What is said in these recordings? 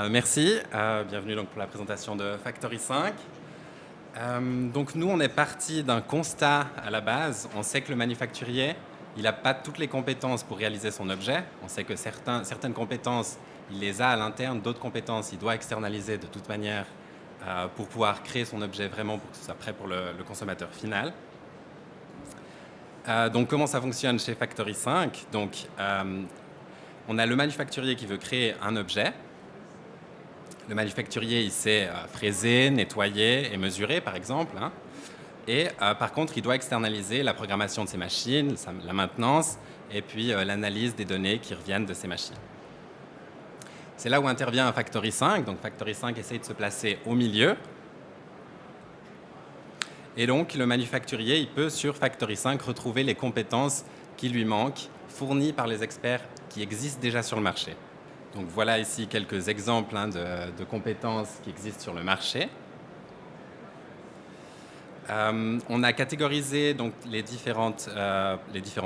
Merci, bienvenue donc pour la présentation de Factory 5. Donc nous, on est parti d'un constat à la base. On sait que le manufacturier, il n'a pas toutes les compétences pour réaliser son objet. On sait que certaines compétences, il les a à l'interne, d'autres compétences, il doit externaliser de toute manière pour pouvoir créer son objet vraiment pour que ce soit prêt pour le consommateur final. Donc comment ça fonctionne chez Factory 5 ? Donc on a le manufacturier qui veut créer un objet. Le manufacturier, il sait fraiser, nettoyer et mesurer, par exemple. Et par contre, il doit externaliser la programmation de ses machines, la maintenance, et puis l'analyse des données qui reviennent de ces machines. C'est là où intervient Factory 5. Donc Factory 5 essaye de se placer au milieu. Et donc, le manufacturier, il peut, sur Factory 5, retrouver les compétences qui lui manquent, fournies par les experts qui existent déjà sur le marché. Donc voilà ici quelques exemples de compétences qui existent sur le marché. On a catégorisé donc, les différents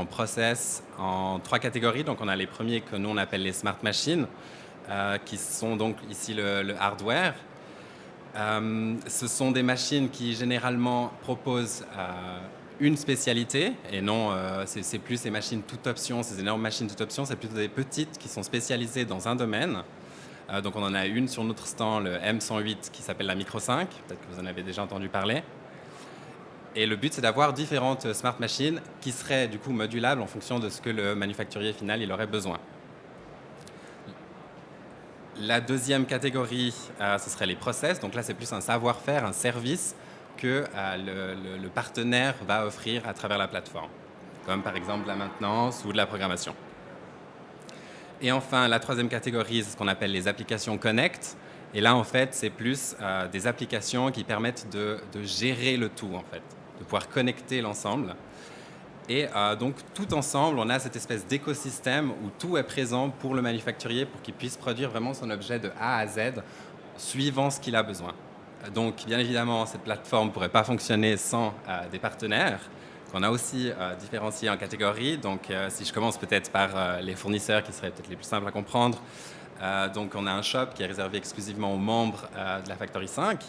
process en 3 catégories. Donc on a les premiers que nous on appelle les smart machines, qui sont donc ici le hardware. Ce sont des machines qui généralement proposent une spécialité et non, c'est plus ces machines toute option, ces énormes machines toute option, c'est plutôt des petites qui sont spécialisées dans un domaine. Donc on en a une sur notre stand, le M108, qui s'appelle la Micro 5, peut-être que vous en avez déjà entendu parler. Et le but, c'est d'avoir différentes smart machines qui seraient du coup modulables en fonction de ce que le manufacturier final il aurait besoin. La deuxième catégorie, ce serait les process. Donc là, c'est plus un savoir-faire, un service que le partenaire va offrir à travers la plateforme, comme par exemple la maintenance ou de la programmation. Et enfin, la troisième catégorie, c'est ce qu'on appelle les applications Connect. Et là, en fait, c'est plus des applications qui permettent de gérer le tout, en fait, de pouvoir connecter l'ensemble. Et donc, tout ensemble, on a cette espèce d'écosystème où tout est présent pour le manufacturier pour qu'il puisse produire vraiment son objet de A à Z, suivant ce qu'il a besoin. Donc, bien évidemment, cette plateforme ne pourrait pas fonctionner sans des partenaires, qu'on a aussi différenciés en catégories. Donc, si je commence peut-être par les fournisseurs, qui seraient peut-être les plus simples à comprendre. Donc, on a un shop qui est réservé exclusivement aux membres de la Factory 5.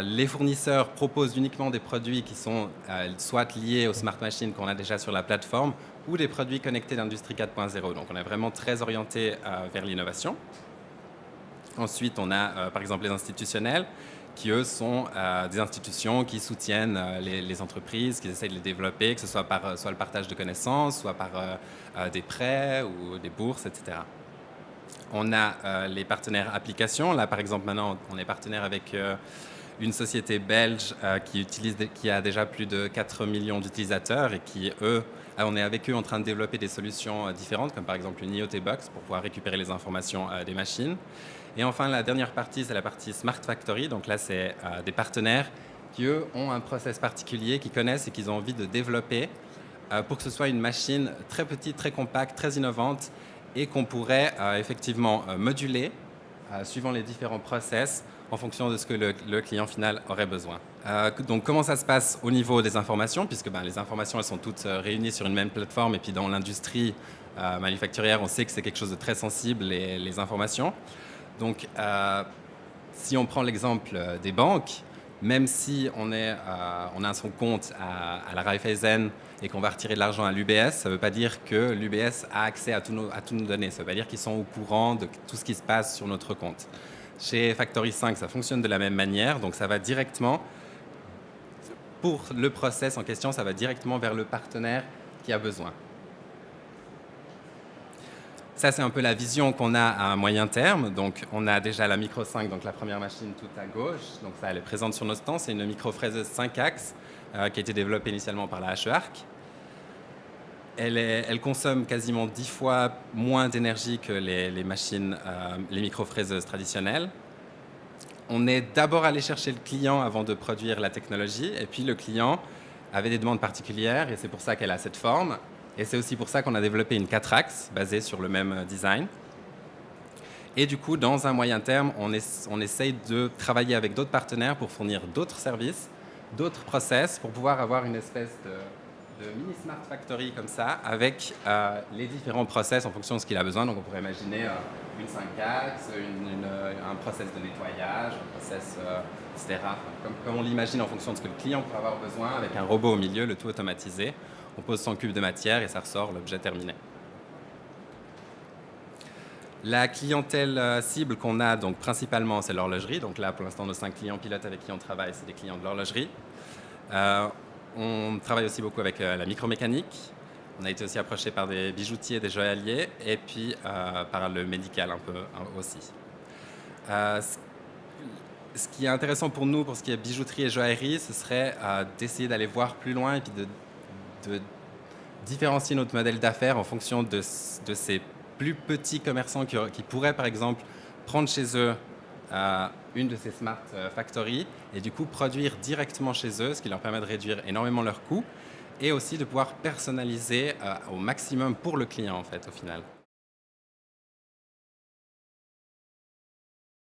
Les fournisseurs proposent uniquement des produits qui sont soit liés aux smart machines qu'on a déjà sur la plateforme ou des produits connectés d'industrie 4.0. Donc on est vraiment très orienté vers l'innovation. Ensuite, on a par exemple les institutionnels qui, eux, sont des institutions qui soutiennent les entreprises, qui essayent de les développer, que ce soit par soit le partage de connaissances, soit par des prêts ou des bourses, etc. On a les partenaires applications. Là, par exemple, maintenant, on est partenaire avec une société belge qui a déjà plus de 4 millions d'utilisateurs et qui, on est avec eux en train de développer des solutions différentes, comme par exemple une IoT Box pour pouvoir récupérer les informations des machines. Et enfin, la dernière partie, c'est la partie Smart Factory. Donc là, c'est des partenaires qui, eux, ont un process particulier, qu'ils connaissent et qu'ils ont envie de développer pour que ce soit une machine très petite, très compacte, très innovante et qu'on pourrait effectivement moduler suivant les différents process en fonction de ce que le client final aurait besoin. Donc comment ça se passe au niveau des informations, puisque les informations elles sont toutes réunies sur une même plateforme et puis dans l'industrie manufacturière on sait que c'est quelque chose de très sensible les informations. Donc si on prend l'exemple des banques, même si on a son compte à la Raiffeisen et qu'on va retirer de l'argent à l'UBS, ça ne veut pas dire que l'UBS a accès à toutes nos données. Ça ne veut pas dire qu'ils sont au courant de tout ce qui se passe sur notre compte. Chez Factory 5, ça fonctionne de la même manière. Donc ça va directement, pour le process en question, ça va directement vers le partenaire qui a besoin. Ça, c'est un peu la vision qu'on a à moyen terme. Donc, on a déjà la Micro 5, donc la première machine tout à gauche. Donc, ça, elle est présente sur nos stands. C'est une microfraiseuse 5 axes qui a été développée initialement par la HE-Arc. Elle consomme quasiment 10 fois moins d'énergie que les machines, les microfraiseuses traditionnelles. On est d'abord allé chercher le client avant de produire la technologie. Et puis, le client avait des demandes particulières et c'est pour ça qu'elle a cette forme. Et c'est aussi pour ça qu'on a développé une 4 axes basée sur le même design. Et du coup, dans un moyen terme, on essaye de travailler avec d'autres partenaires pour fournir d'autres services, d'autres process, pour pouvoir avoir une espèce de mini smart factory comme ça, avec les différents process en fonction de ce qu'il a besoin. Donc on pourrait imaginer une 5-axes, un process de nettoyage, un process, etc. Enfin, comme on l'imagine en fonction de ce que le client pourrait avoir besoin, avec un robot au milieu, le tout automatisé. On pose son cube de matière et ça ressort l'objet terminé. La clientèle cible qu'on a, donc principalement, c'est l'horlogerie. Donc là, pour l'instant, nos 5 clients pilotes avec qui on travaille, c'est des clients de l'horlogerie. On travaille aussi beaucoup avec la micromécanique. On a été aussi approché par des bijoutiers, des joailliers, et puis par le médical un peu aussi. Ce qui est intéressant pour nous, pour ce qui est bijouterie et joaillerie, ce serait d'essayer d'aller voir plus loin et puis de différencier notre modèle d'affaires en fonction de ces plus petits commerçants qui pourraient, par exemple, prendre chez eux une de ces smart factories et du coup produire directement chez eux, ce qui leur permet de réduire énormément leurs coûts et aussi de pouvoir personnaliser au maximum pour le client, en fait, au final.